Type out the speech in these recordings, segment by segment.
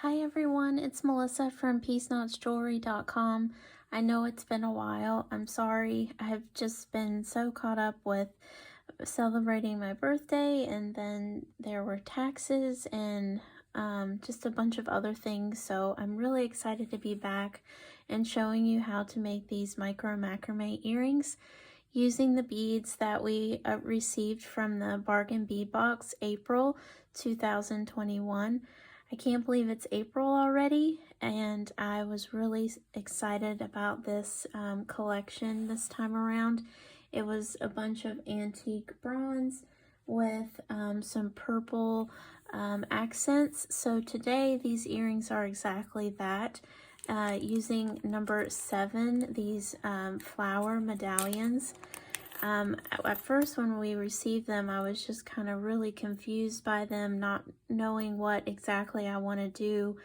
Hi everyone, it's Melissa from PeaceKnotsJewelry.com. I know it's been a while. I'm sorry. I've just been so caught up with celebrating my birthday, and then there were taxes and just a bunch of other things. So I'm really excited to be back and showing you how to make these micro macrame earrings using the beads that we received from the Bargain Bead Box April 2021. I can't believe it's April already, and I was really excited about this collection this time around. It was a bunch of antique bronze with some purple accents. So today these earrings are exactly that. Using number 7, these flower medallions. At first when we received them, I was just kind of really confused by them, not knowing what exactly I want to do,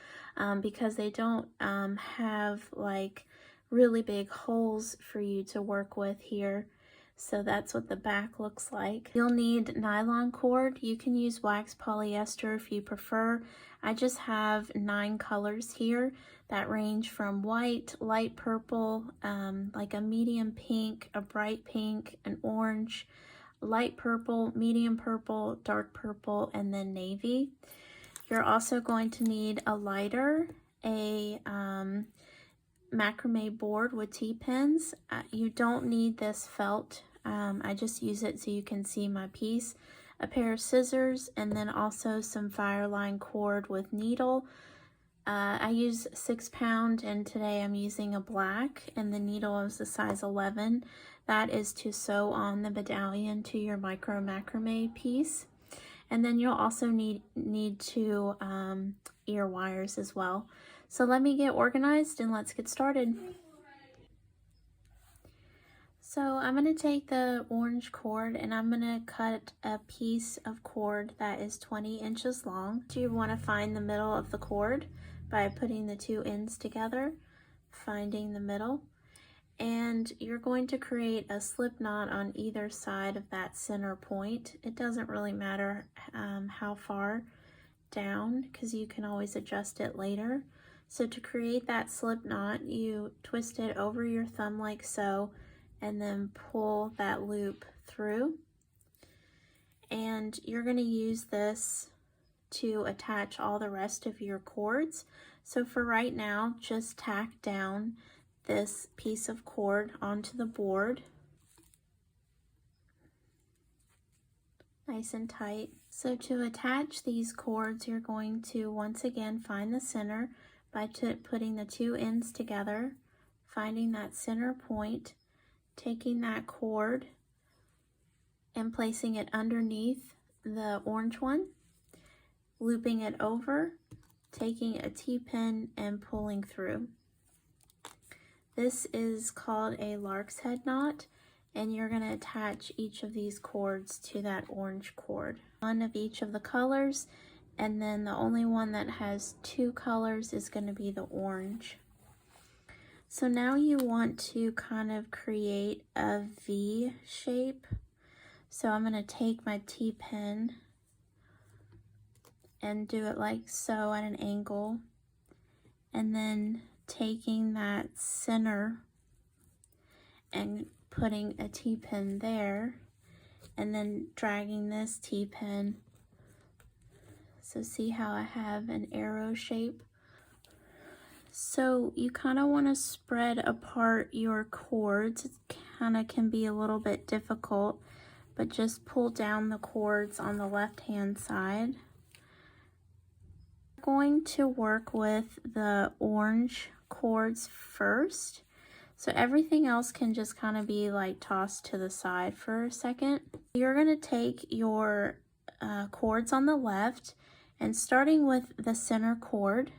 because they don't have like really big holes for you to work with here. So that's what the back looks like. You'll need nylon cord. You can use wax polyester if you prefer. I just have 9 colors here that range from white, light purple, like a medium pink, a bright pink, an orange, light purple, medium purple, dark purple, and then navy. You're also going to need a lighter, a macrame board with T-pins. You don't need this felt. I just use it so you can see my piece. A pair of scissors, and then also some Fireline cord with needle. I use 6-pound, and today I'm using a black, and the needle is the size 11. That is to sew on the medallion to your micro macrame piece. And then you'll also need 2 ear wires as well. So let me get organized and let's get started. So I'm going to take the orange cord and I'm going to cut a piece of cord that is 20 inches long. So you want to find the middle of the cord by putting the 2 ends together, finding the middle, and you're going to create a slip knot on either side of that center point. It doesn't really matter how far down, because you can always adjust it later. So to create that slip knot, you twist it over your thumb like so, and then pull that loop through. And you're going to use this to attach all the rest of your cords. So for right now, just tack down this piece of cord onto the board, nice and tight. So to attach these cords, you're going to once again find the center by putting the 2 ends together, finding that center point, taking that cord and placing it underneath the orange one, looping it over, taking a T-pin and pulling through. This is called a lark's head knot, and you're going to attach each of these cords to that orange cord. One of each of the colors, and then the only one that has 2 colors is going to be the orange. So now you want to kind of create a V shape. So I'm going to take my T-pin and do it like so at an angle, and then taking that center and putting a T-pin there, and then dragging this T-pin. So see how I have an arrow shape? So you kind of want to spread apart your cords. It kind of can be a little bit difficult, but just pull down the cords on the left-hand side. We're going to work with the orange cords first. So everything else can just kind of be like tossed to the side for a second. You're going to take your cords on the left, and starting with the center cord,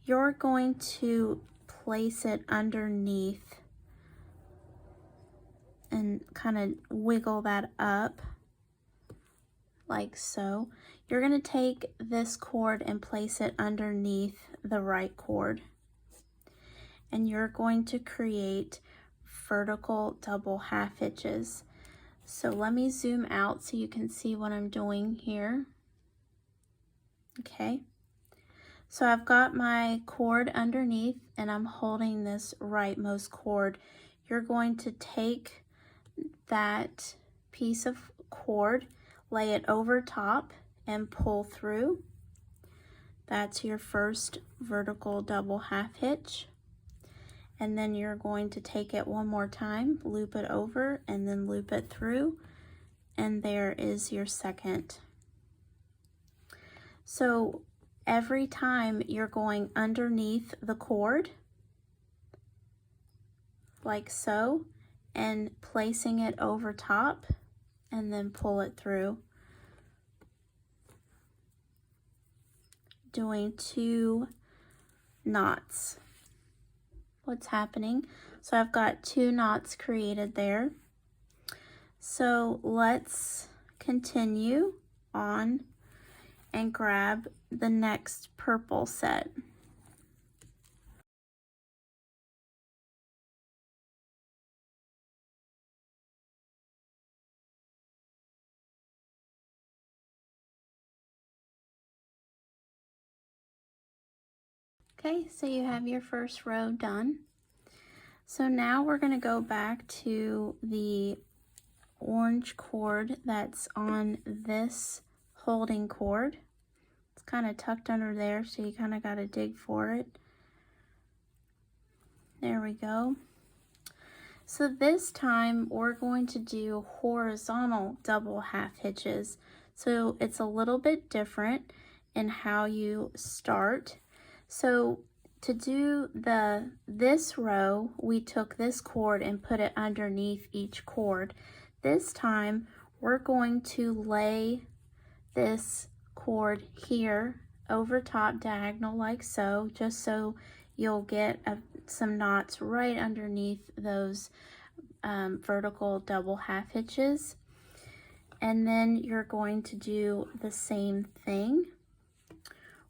you're going to place it underneath and kind of wiggle that up like so. You're going to take this cord and place it underneath the right cord, and you're going to create vertical double half hitches. So let me zoom out so you can see what I'm doing here. Okay, So I've got my cord underneath and I'm holding this rightmost cord. You're going to take that piece of cord, lay it over top and pull through. That's your first vertical double half hitch. And then you're going to take it one more time, loop it over and then loop it through, and there is your second. So every time you're going underneath the cord like so and placing it over top and then pull it through, doing 2 knots. What's happening? So I've got 2 knots created there. So let's continue on and grab the next purple set. Okay, so you have your first row done. So now we're going to go back to the orange cord that's on this holding cord. It's kind of tucked under there, so you kind of got to dig for it. There we go. So this time we're going to do horizontal double half hitches. So it's a little bit different in how you start. So to do this row, we took this cord and put it underneath each cord. This time we're going to lay this cord here over top diagonal like so, just so you'll get some knots right underneath those vertical double half hitches. And then you're going to do the same thing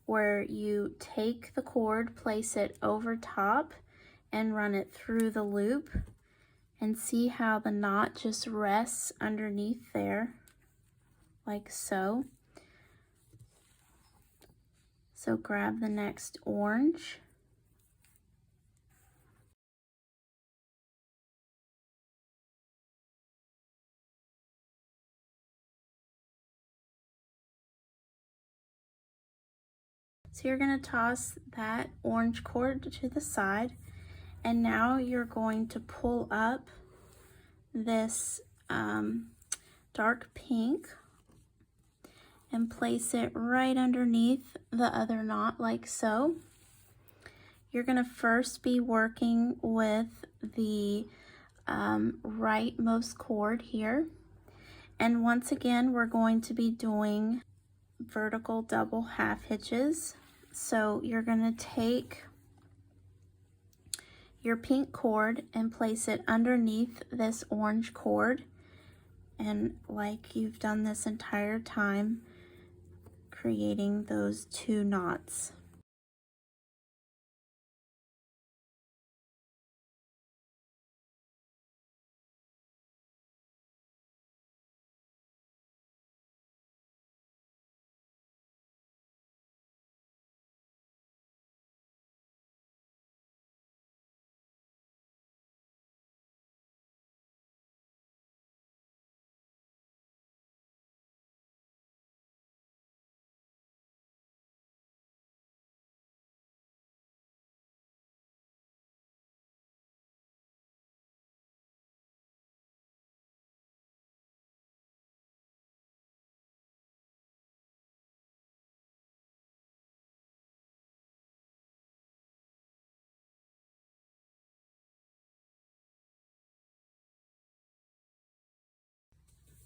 where you take the cord, place it over top and run it through the loop, and see how the knot just rests underneath there like so. So grab the next orange. So you're going to toss that orange cord to the side, and now you're going to pull up this dark pink and place it right underneath the other knot like so. You're going to first be working with the rightmost cord here, and once again we're going to be doing vertical double half hitches. So you're going to take your pink cord and place it underneath this orange cord, and like you've done this entire time, creating those 2 knots.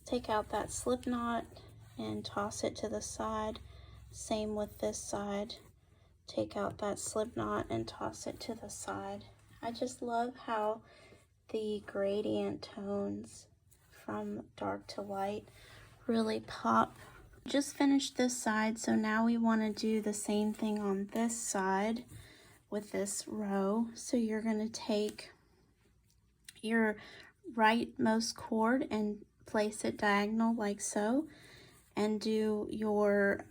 Take out that slip knot and toss it to the side. Same with this side. Take out that slip knot and toss it to the side. I just love how the gradient tones from dark to light really pop. Just finished this side, so now we want to do the same thing on this side with this row. So you're going to take your rightmost cord and place it diagonal like so, and do your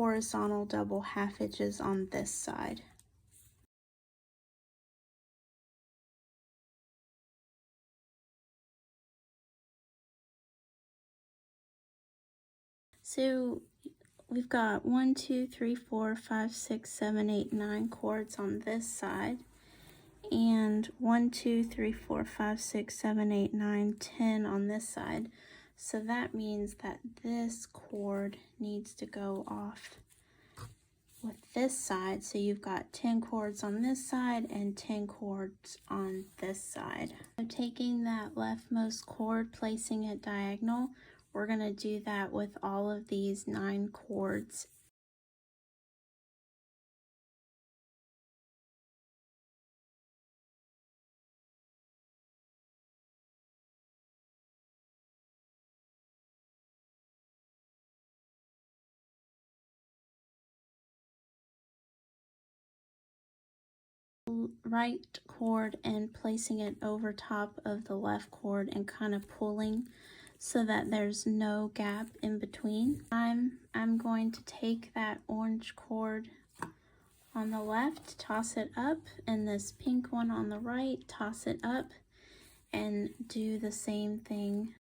horizontal double half hitches on this side. So we've got 1, 2, 3, 4, 5, 6, 7, 8, 9 cords on this side, and 1, 2, 3, 4, 5, 6, 7, 8, 9, 10 on this side. So that means that this cord needs to go off with this side. So you've got 10 cords on this side and 10 cords on this side. So taking that leftmost cord, placing it diagonal, we're going to do that with all of these 9 cords. Right cord and placing it over top of the left cord and kind of pulling so that there's no gap in between. I'm going to take that orange cord on the left, toss it up, and this pink one on the right, toss it up, and do the same thing.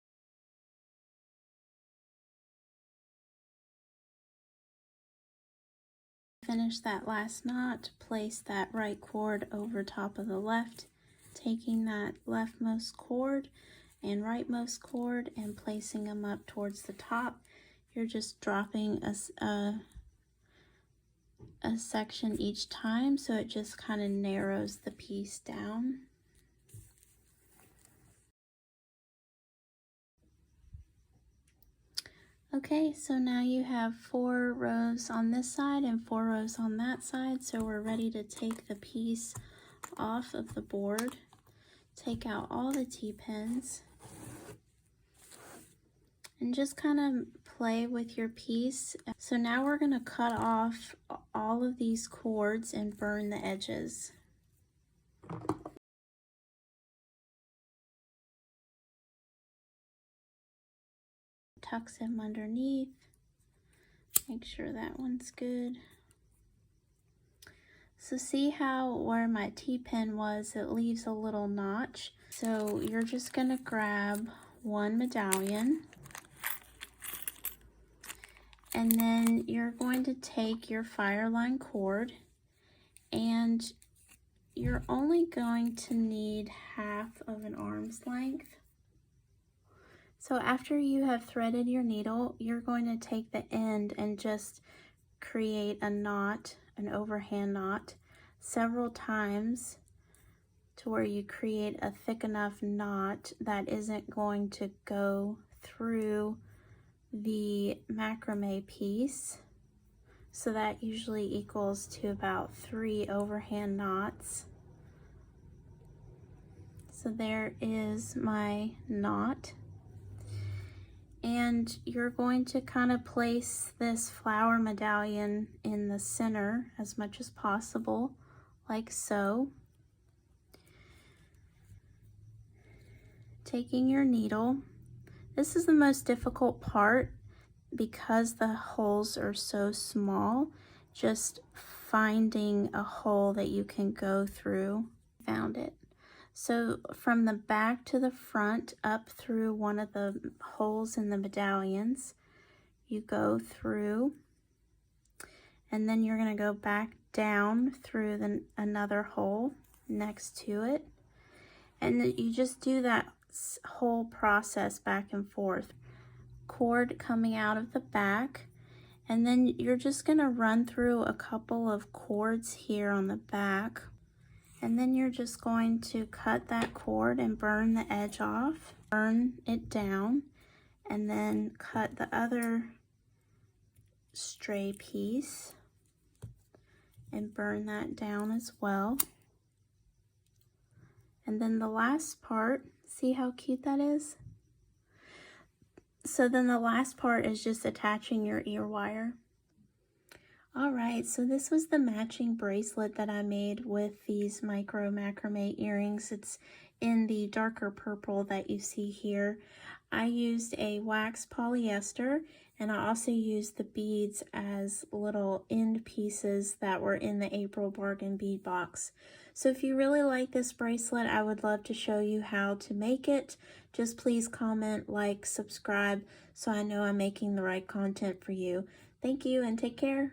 Finish that last knot, place that right cord over top of the left, taking that leftmost cord and rightmost cord and placing them up towards the top. You're just dropping a section each time, so it just kind of narrows the piece down. Okay, so now you have 4 rows on this side and 4 rows on that side, so we're ready to take the piece off of the board. Take out all the T-pins and just kind of play with your piece. So now we're going to cut off all of these cords and burn the edges. Tucks them underneath. Make sure that one's good. So see how where my T-pin was, it leaves a little notch. So you're just going to grab one medallion, and then you're going to take your Fireline cord, and you're only going to need half of an arm's length. So after you have threaded your needle, you're going to take the end and just create a knot, an overhand knot, several times to where you create a thick enough knot that isn't going to go through the macrame piece. So that usually equals to about 3 overhand knots. So there is my knot. And you're going to kind of place this flower medallion in the center as much as possible, like so. Taking your needle. This is the most difficult part because the holes are so small. Just finding a hole that you can go through. Found it. So from the back to the front, up through one of the holes in the medallions, you go through, and then you're going to go back down through another hole next to it, and then you just do that whole process back and forth. Cord coming out of the back, and then you're just going to run through a couple of cords here on the back. And then you're just going to cut that cord and burn the edge off, burn it down, and then cut the other stray piece and burn that down as well. And then the last part, see how cute that is? So then the last part is just attaching your ear wire. Alright, so this was the matching bracelet that I made with these micro macrame earrings. It's in the darker purple that you see here. I used a wax polyester, And I also used the beads as little end pieces that were in the April bargain bead box. So if you really like this bracelet, I would love to show you how to make it. Just please comment, like, subscribe, so I know I'm making the right content for you. Thank you and take care.